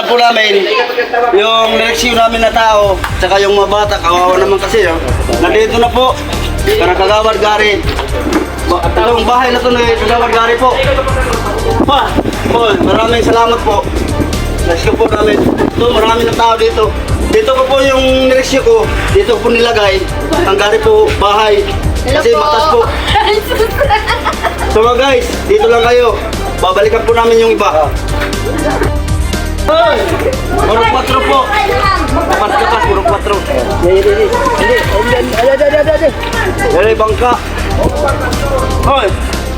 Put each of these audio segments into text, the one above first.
alam po namin, yung rescue namin na tao, tsaka yung mga bata, kawawa naman kasi, nandito na po, para Kagawad Gari. Itong bahay na ito na Kagawad Gari po. Maraming salamat po. Rescue po namin. Ito, marami na tao dito. Dito ko po yung rescue ko, dito ko po nilagay. Ang gari po, bahay. Kasi matas po. So mga guys, dito lang kayo. Babalikan po namin yung iba. Hoy! Puro 4 po. Kapas, puro 4. Hindi, bangka. Hoy!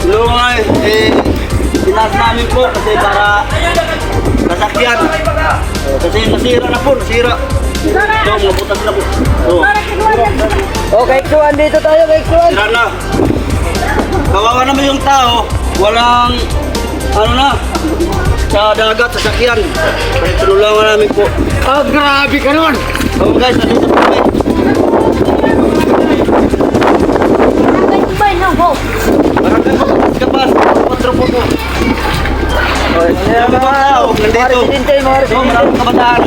Tulungan tinaas namin po kasi para nasakyan. Kasi nasira na po, nasira. Ito, mabutas na po. Okay, X1 dito tayo, X1. Sira na. Kawawa naman yung tao, walang sa dagat, sasakyan. Kaya tulungan namin po. Grabe ka naman. So guys, nandito po kami. Barangay po, kapas, 4 po po. Yung mga tao, nandito. So, maraming kabataan.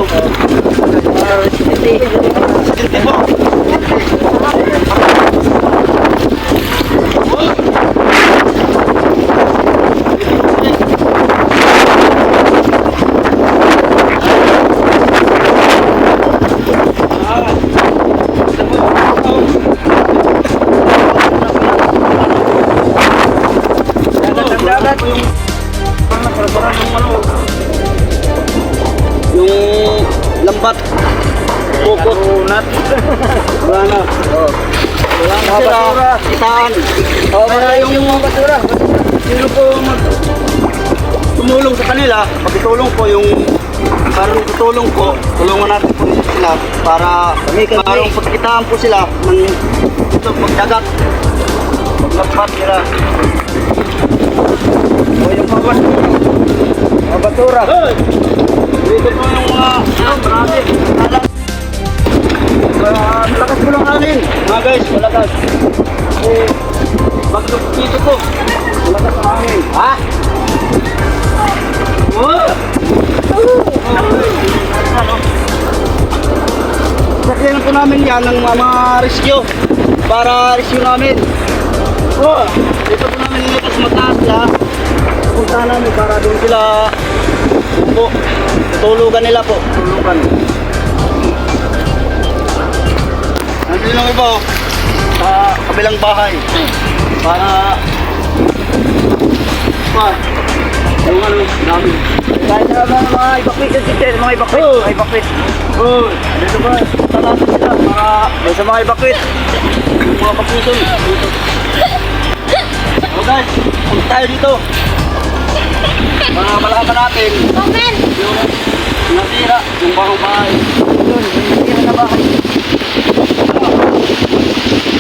Residente po. Yung lambat, pukot, wala na. Wala na sila, itaan. Kaya yung basura, sino po tumulong sa kanila, pagtulong po yung parang tutulong po, tulungan natin po sila para parang pagkitaan po sila ng ito, pagdagat, paglapat nila. O yung mga basura. Dito po yung mga marami. Malakas po ng hangin. Mga guys, malakas. Bagdok dito po. Malakas ang hangin. Ha? Sakyan po namin yan ng mga rescue. Para rescue namin. Dito po namin initas mataas na. Punta namin para doon sila po. Tutulugan nila po. Tutulugan. Nandito lang iba sa kabilang bahay. Para yung namin. Kahit na ba mga evacuation system, mga evacuate. Dito ba? Talasan sila para Sa mga evacuate. yung mga papuson. Dito. So guys, punta tayo dito. Mga malaman natin yung nasira, yung bagong bahay. Yun, nasira na bahay.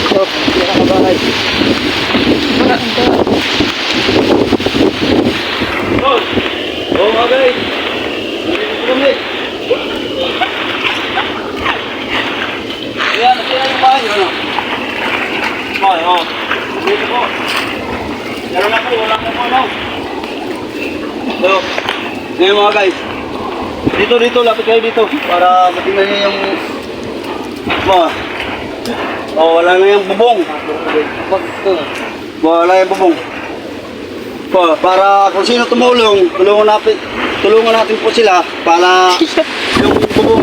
Ito, nasira na bahay. Mga guys, nandito kami. Ayan, nasira yung bahay. Dito po. Meron na po, wala po ano. So, ngayon mga guys, dito, lapit kayo dito para matingnan nyo yung wala na yung bubong. Wala yung bubong. Para kung sino tumulong, tulungan natin po sila para yung bubong,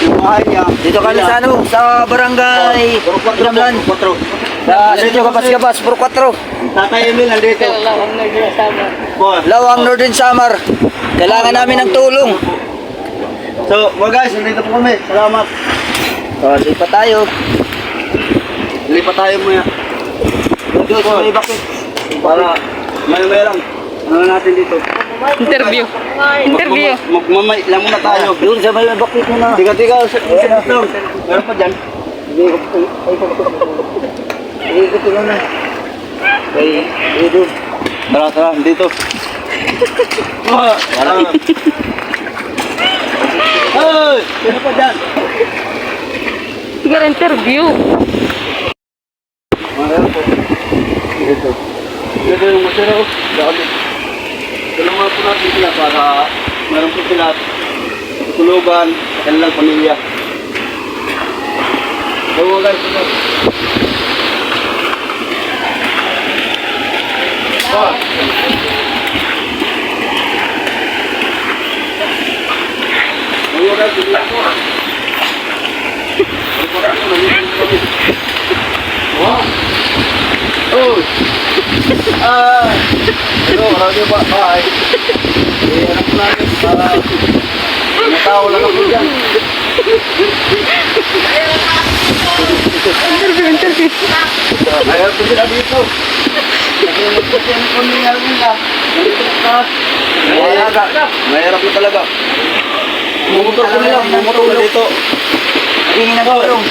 yung bahay niya. Dito ka na sa barangay Ramlan. 4. Dito kapas, puro 4. Tatay Emil nandito. Lawang Northern Samar. Kailangan namin ng tulong. So, mga guys, nandito po kami. Salamat. Lipat tayo. Lipat tayo muna. Dito sa may bakit. Para may lang. Ano natin dito? Interview. Magmamay lang muna tayo. Doon sa may bakit mo na. Tiga, meron pa dyan. Ikot ko na. Dito. Tara, dito. Tara. Hey! Sino pa dyan? Sige, interview. Meron po. Dito yung masira ko. Dami. Tulungan po natin sila para meron po sila tulugan, kanilang pamilya. So guys, ito. Ayun guys, ito po. Wow. Oh. Hello, marami ba? Bye. Anak ko namin para mga tao lang ako dyan. Ayaw ko sila dito. Kasi magkasyan ko niya nila. Mahirap na talaga. Mumotor ko nila, mumotor ko dito. Hingin na tulong.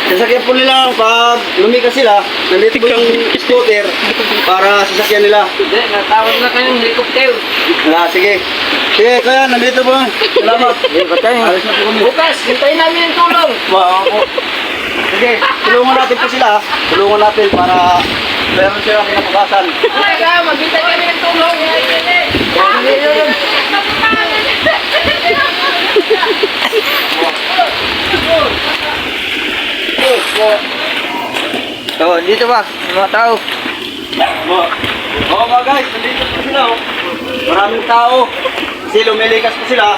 Sasakyan po nila pag lumikas sila, nandito po yung scooter para sasakyan nila. Hindi, natawag na kayong helicopter. Sige. Sige, kaya nandito po. Salamat. Alis na po kami. Bukas, hintayin namin yung tulong. Ako. Sige, tulungan natin po sila. Tulungan natin para meron silang kinabukasan. Talaga, maghintay kami ng tulong. So, dito ba? Mga tao. Oo mga guys, nandito po sila. Maraming tao. Kasi lumilikas po sila.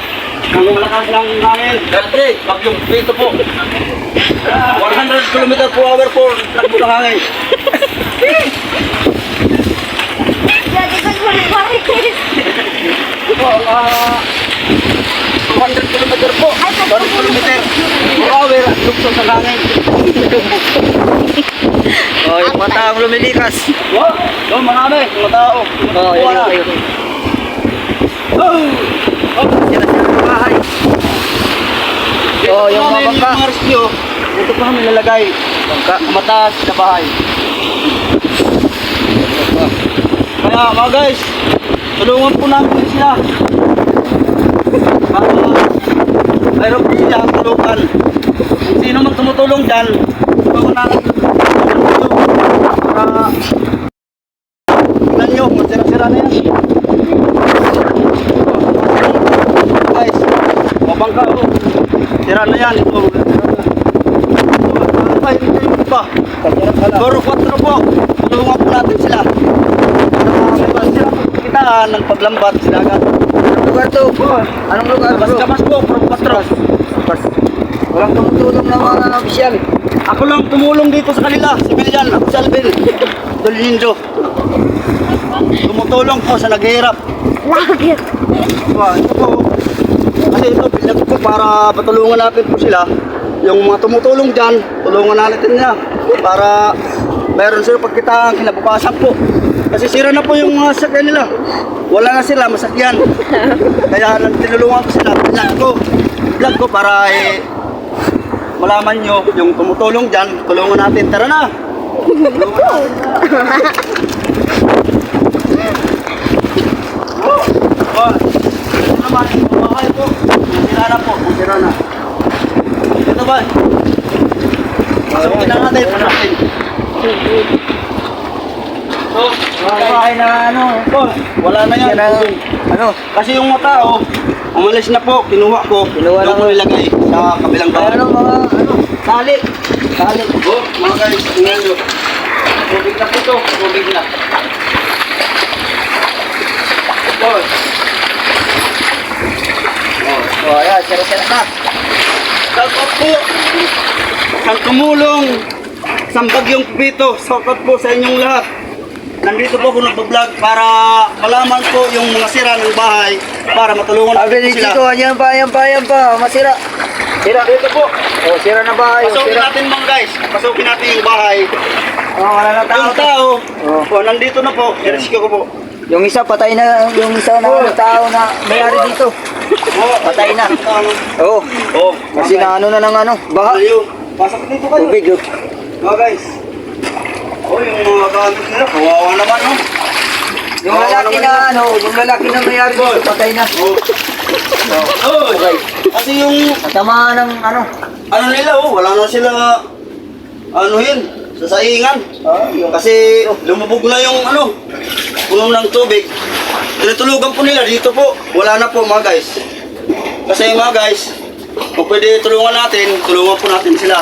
Ang malakas ng hangin. Dati, bagyong dito po. 100 km per hour po. Takbo ng hangin. Po, 200 km po. 100 km per hour. Lukso sa hangin. Oh, yung mga taong lumilikas. Wow, doon marami. Mga tao. Oh, yun kayo. Sila sa bahay. Oh, yung mga bangka. Yung mga rescue, ito pa namin lalagay. Bangka. Mataas sa bahay. Kaya mga guys, tulungan po namin sila. Mayroon po sila ang tulungan. Kung sino man tumutulong dyan, tulungan natin. Para tingnan nyo, masira-sira na yan. Guys, mabangka o. Sira na yan. Ito. Ay, ito yung iba. Goro 4 po. Tulungan po natin sila. Para sila kitaan ng paglambat sa dagat. Anong lugar to? Anong lugar? Kamas po, Pro 4. Walang tumutulong ng mga opisyal. Ako lang tumulong dito sa kanila, civilian, ako si Alvin Dolindo. Tumutulong po sa naghihirap. Lagit. Ito po. Kasi ito, pinag ko para patulungan natin po sila. Yung mga tumutulong dyan, tulungan natin niya. Para mayroon sila pagkitaan, kinabukasan po. Kasi sira na po yung mga sasakyan nila. Wala na sila, masakyan. Kaya tinulungan ko sila. Vlog ko para malaman nyo yung tumutulong dyan, tulungan natin. Tara na! Tulungan natin. Ito naman, bahay po. Sira na po, sira na. Ito ba? Pasukin na natin, pasukin. Bahay na ano, wala na yan. Ano? Kasi yung mga tao, umalis na po, kinuha ko. Kinuha Doon lang. ko nilagay sa kabilang bahay. Ano mga ano? Tali. Tali. Oh, mga guys, tingnan nyo. Tubig na po ito. Tubig na. Oh. Oh, ayan, sira-sira na. Shoutout po. Ang tumulong sa bagyong Pipito. Shoutout po sa inyong lahat. Nandito po ako nagbablog para malaman po yung mga sira ng bahay para matulungan Sabi natin ni sila. Chico, ayan pa, masira. Sira dito po. Oh, sira na ba? Yung Pasukin sira. natin mga guys. Pasukin natin yung bahay. Oh, wala na tao. Yung tao, Oh. nandito na po. I-rescue ko po. Yung isa patay na, yung isa na ano, tao na may-ari dito. Patay na. Oo. Oh, Kasi na ano na ng ano, baha. Ayun. Pasok dito kayo. Tubig. Oh. Mga guys. Oh, yung mga gamit nila. Kawawa naman, no? Yung lalaki na ano, yung lalaki na may-ari dito, patay na. Oh. Oh. Okay. Kasi yung Natamaan ng ano. ano nila, wala na sila anuhin, sasaingan. Kasi lumubog na yung puno ng tubig. tinutulugan po nila dito po. Wala na po mga guys. Kasi mga guys, kung pwede tulungan natin, tulungan po natin sila.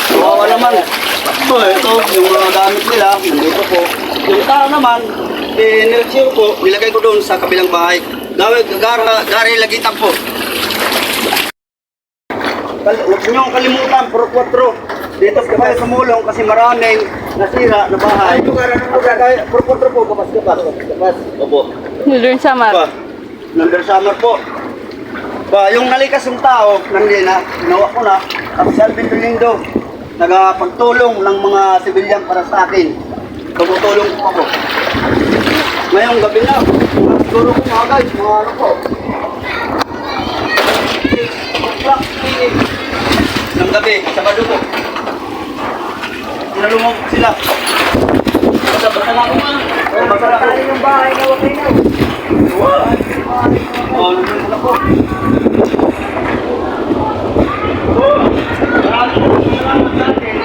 Kawawa naman. Ito, yung mga gamit nila, nandito po. Yung tao naman, nilagay po, nilagay ko doon sa kabilang bahay. Gari lagitan po. Huwag niyong kalimutan, puro 4. Dito sa kayo sumulong kasi maraming nasira na bahay. Puro 4 po, kapas. Opo. Northern Samar. Ba, number summer po. Ba, yung nalikas yung tao, nandina, ginawa ko na, ako si Alvin Belindo, nagpagtulong ng mga sibilyan para sa akin. Tumutulong po ako. Ngayong gabi na, siguro ko mga guys, mga ano po. Ng gabi, Sabado po. Tinalungan ko sila. Basta na ako nga. Basta na ako. Yung bahay na wag na. Oh, nandun sila po. Salamat sa atin.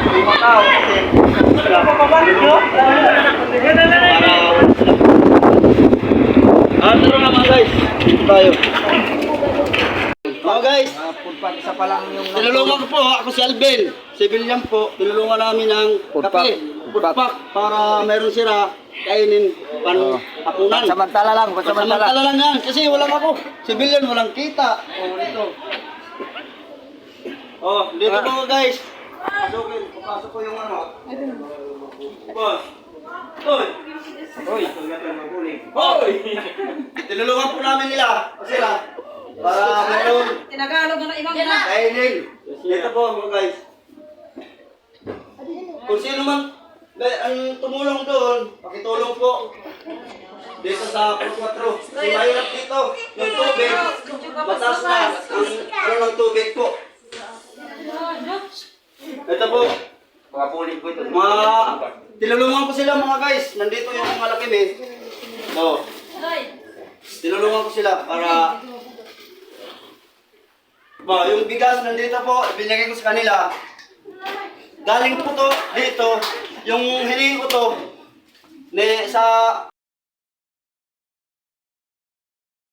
Yung mga tao kasi sila. Tara na mga guys. Dito tayo. Mga guys, Isa pa lang yung... tinulungan ko po, ako si Alvin. Civilian po, tinulungan namin ng kape, foodpack, para meron sila kainin hapunan. Samantala lang, Samantala lang yan, kasi walang ako. Civilian, walang kita. Oh, dito. Oh, dito po guys. Papasok ko yung ano. Boss. Hoy! Hoy! Hoy! Tinulungan po namin nila. Kasi para meron Tinagalog na ibang na. kainin. Dito po mga guys. Kung sino man ang tumulong doon, pakitulong po. Dito sa Purkwatro. Kasi mahirap dito. Yung tubig, mataas na ang ng tubig po. Ito po. Tinulungan ko sila mga guys. Nandito yung mga laki men. So, tinulungan ko sila para yung bigas nandito po, binigay ko sa kanila. Galing po to dito, yung hiningi ko to sa